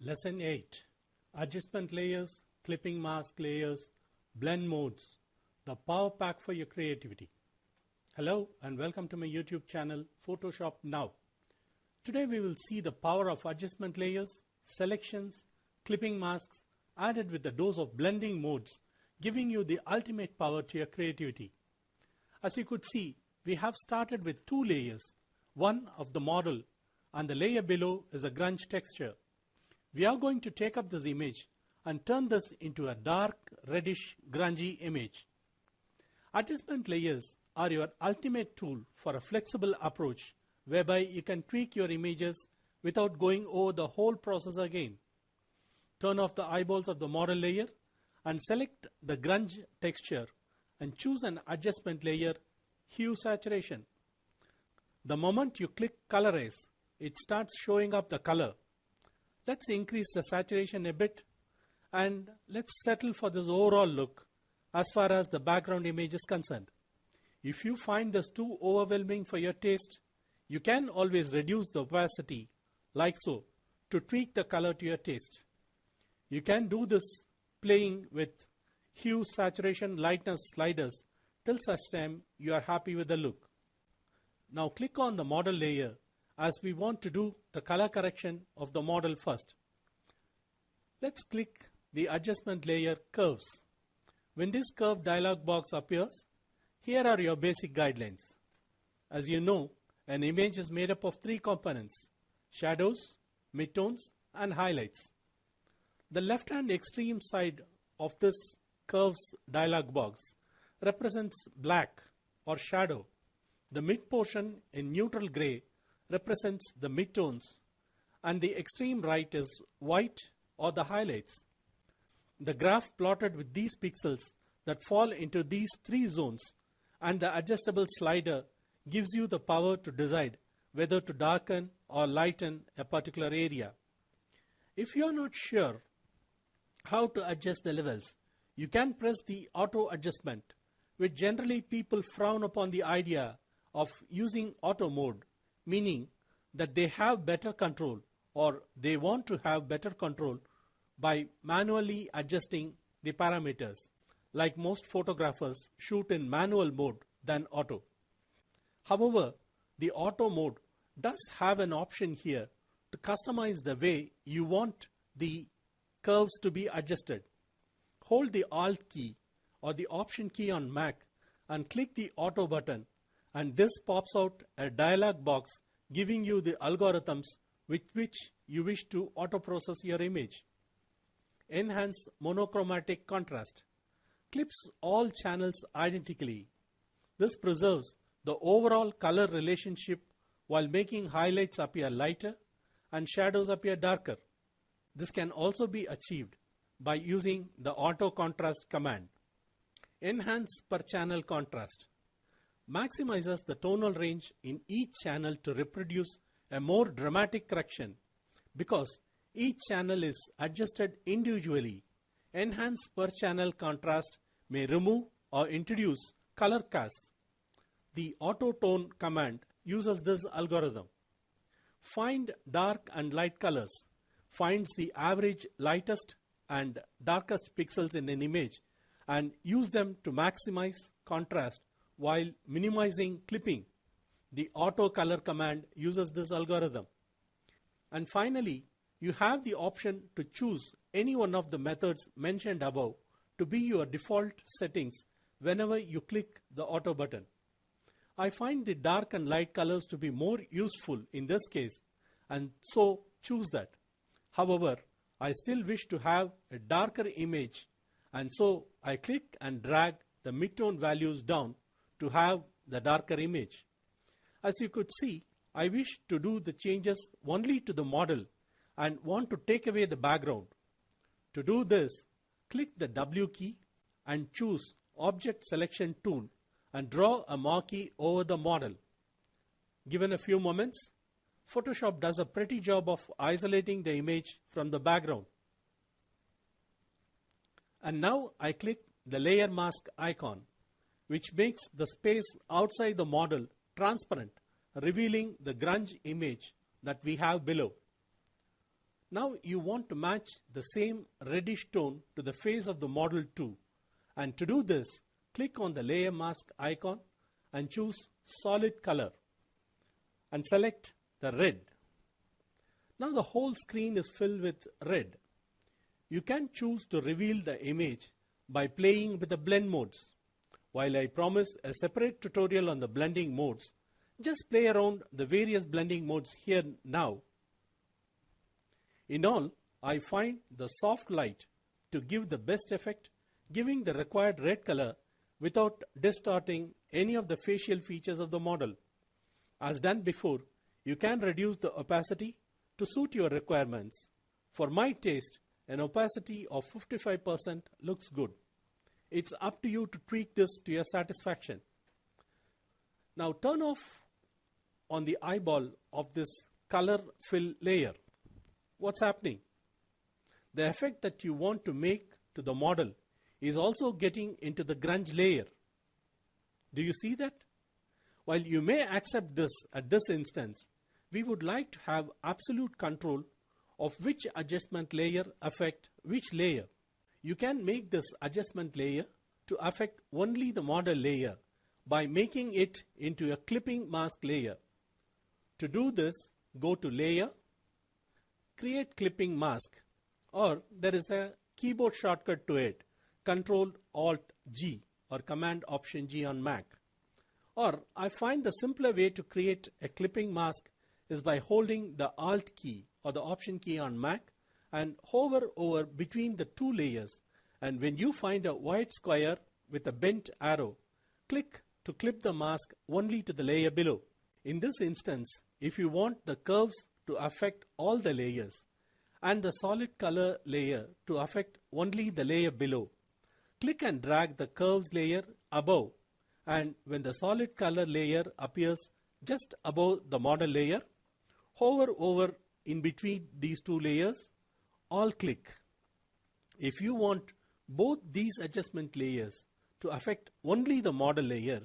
Lesson 8. Adjustment layers, clipping mask layers, blend modes. The power pack for your creativity. Hello and welcome to my YouTube channel Photoshop Now. Today we will see the power of adjustment layers, selections, clipping masks added with a dose of blending modes, giving you the ultimate power to your creativity. As you could see, we have started with two layers, one of the model and the layer below is a grunge texture. We are going to take up this image and turn this into a dark reddish grungy image. Adjustment layers are your ultimate tool for a flexible approach whereby you can tweak your images without going over the whole process again. Turn off the eyeballs of the model layer and select the grunge texture and choose an adjustment layer, hue saturation. The moment you click colorize, it starts showing up the color. Let's increase the saturation a bit and let's settle for this overall look as far as the background image is concerned. If you find this too overwhelming for your taste, you can always reduce the opacity like so to tweak the color to your taste. You can do this playing with hue, saturation, lightness sliders till such time you are happy with the look. Now click on the model layer as we want to do the color correction of the model first. Let's click the adjustment layer curves. When this curve dialog box appears, here are your basic guidelines. As you know, an image is made up of three components: shadows, midtones, and highlights. The left-hand extreme side of this curves dialog box represents black or shadow. The mid portion in neutral gray represents the midtones, and the extreme right is white or the highlights. The graph plotted with these pixels that fall into these three zones and the adjustable slider gives you the power to decide whether to darken or lighten a particular area. If you are not sure how to adjust the levels, you can press the auto adjustment, which generally people frown upon the idea of using auto mode, meaning that they have better control or they want to have better control by manually adjusting the parameters, like most photographers shoot in manual mode than auto. However, the auto mode does have an option here to customize the way you want the curves to be adjusted. Hold the Alt key or the Option key on Mac and click the Auto button, and this pops out a dialog box giving you the algorithms with which you wish to auto process your image. Enhance monochromatic contrast. Clips all channels identically. This preserves the overall color relationship while making highlights appear lighter and shadows appear darker. This can also be achieved by using the auto contrast command. Enhance per channel contrast maximizes the tonal range in each channel to reproduce a more dramatic correction. Because each channel is adjusted individually, enhance per channel contrast may remove or introduce color casts. The auto tone command uses this algorithm. Find dark and light colors finds the average lightest and darkest pixels in an image and use them to maximize contrast while minimizing clipping. The auto color command uses this algorithm. And finally, you have the option to choose any one of the methods mentioned above to be your default settings whenever you click the auto button. I find the dark and light colors to be more useful in this case and so choose that. However, I still wish to have a darker image and so I click and drag the midtone values down to have the darker image. As you could see, I wish to do the changes only to the model and want to take away the background. To do this, click the W key and choose Object Selection Tool and draw a marquee over the model. Given a few moments, Photoshop does a pretty job of isolating the image from the background. And now I click the layer mask icon, which makes the space outside the model transparent, revealing the grunge image that we have below. Now you want to match the same reddish tone to the face of the model too. And to do this, click on the layer mask icon and choose solid color and select the red. Now the whole screen is filled with red. You can choose to reveal the image by playing with the blend modes. While I promise a separate tutorial on the blending modes, just play around the various blending modes here now. In all, I find the soft light to give the best effect, giving the required red color without distorting any of the facial features of the model. As done before, you can reduce the opacity to suit your requirements. For my taste, an opacity of 55% looks good. It's up to you to tweak this to your satisfaction. Now turn off on the eyeball of this color fill layer. What's happening? The effect that you want to make to the model is also getting into the grunge layer. Do you see that? While you may accept this at this instance, we would like to have absolute control of which adjustment layer affect which layer. You can make this adjustment layer to affect only the model layer by making it into a clipping mask layer. To do this, go to Layer, Create Clipping Mask, or there is a keyboard shortcut to it, Ctrl-Alt-G or Command-Option-G on Mac. Or I find the simpler way to create a clipping mask is by holding the Alt key or the Option key on Mac and hover over between the two layers, and when you find a white square with a bent arrow, click to clip the mask only to the layer below. In this instance, if you want the curves to affect all the layers and the solid color layer to affect only the layer below, click and drag the curves layer above, and when the solid color layer appears just above the model layer, hover over in between these two layers, all click. If you want both these adjustment layers to affect only the model layer,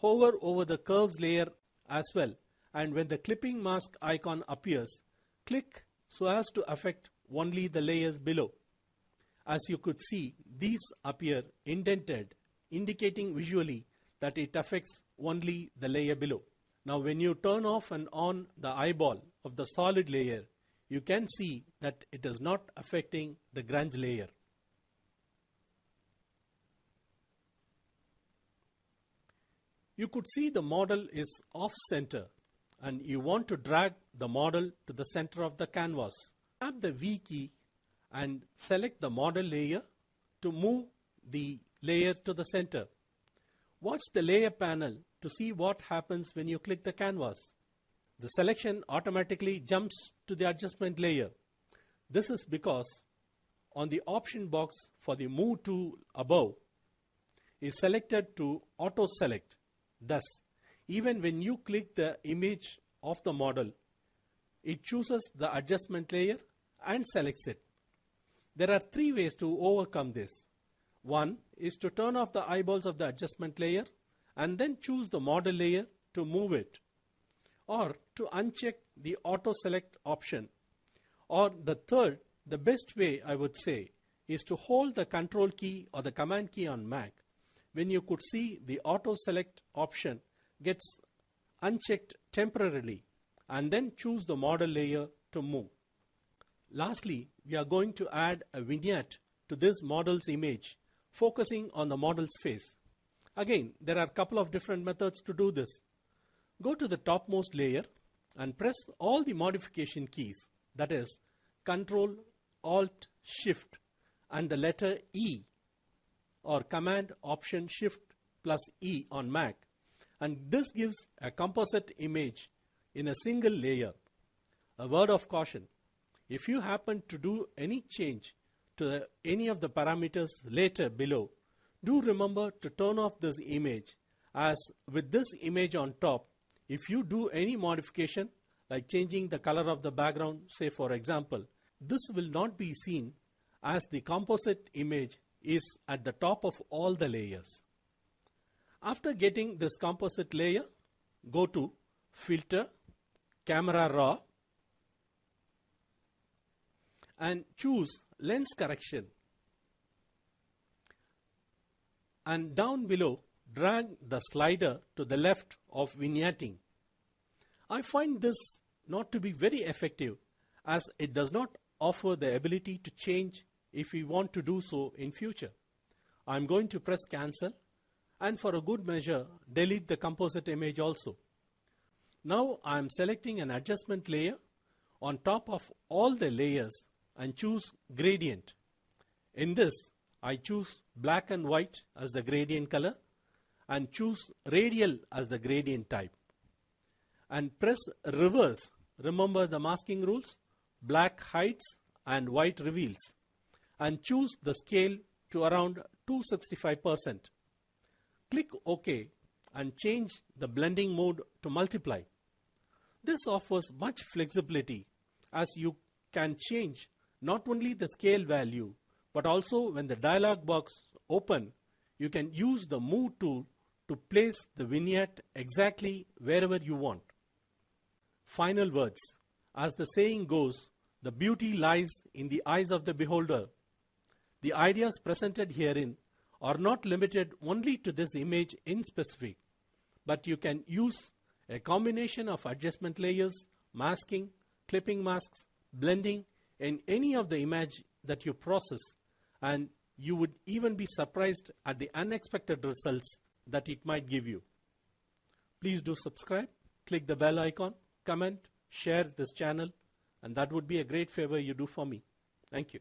hover over the curves layer as well, and when the clipping mask icon appears, click so as to affect only the layers below. As you could see, these appear indented, indicating visually that it affects only the layer below. Now when you turn off and on the eyeball of the solid layer, you can see that it is not affecting the grunge layer. You could see the model is off center and you want to drag the model to the center of the canvas. Tap the V key and select the model layer to move the layer to the center. Watch the layer panel to see what happens when you click the canvas. The selection automatically jumps to the adjustment layer. This is because on the option box for the Move tool above is selected to auto select. Thus, even when you click the image of the model, it chooses the adjustment layer and selects it. There are three ways to overcome this. One is to turn off the eyeballs of the adjustment layer and then choose the model layer to move it, or to uncheck the auto select option. Or the third, the best way I would say, is to hold the control key or the command key on Mac when you could see the auto select option gets unchecked temporarily, and then choose the model layer to move. Lastly, we are going to add a vignette to this model's image, focusing on the model's face. Again, there are a couple of different methods to do this. Go to the topmost layer and press all the modification keys, that is Ctrl, Alt, Shift and the letter E, or Command, Option, Shift plus E on Mac, and this gives a composite image in a single layer. A word of caution: if you happen to do any change to any of the parameters later below, do remember to turn off this image, as with this image on top, if you do any modification like changing the color of the background, say for example, this will not be seen as the composite image is at the top of all the layers. After getting this composite layer, go to Filter, Camera Raw, and choose lens correction. And down below, drag the slider to the left of vignetting. I find this not to be very effective, as it does not offer the ability to change if we want to do so in future. I am going to press cancel, and for a good measure delete the composite image also. Now I am selecting an adjustment layer on top of all the layers and choose gradient. In this, I choose black and white as the gradient color and choose radial as the gradient type. And press reverse. Remember the masking rules: black hides and white reveals. And choose the scale to around 265%. Click OK and change the blending mode to multiply. This offers much flexibility, as you can change not only the scale value, but also when the dialog box opens, you can use the Move tool to place the vignette exactly wherever you want. Final words. As the saying goes, the beauty lies in the eyes of the beholder. The ideas presented herein are not limited only to this image in specific, but you can use a combination of adjustment layers, masking, clipping masks, blending in any of the image that you process, and you would even be surprised at the unexpected results that it might give you. Please do subscribe, click the bell icon, comment, share this channel, and that would be a great favor you do for me. Thank you.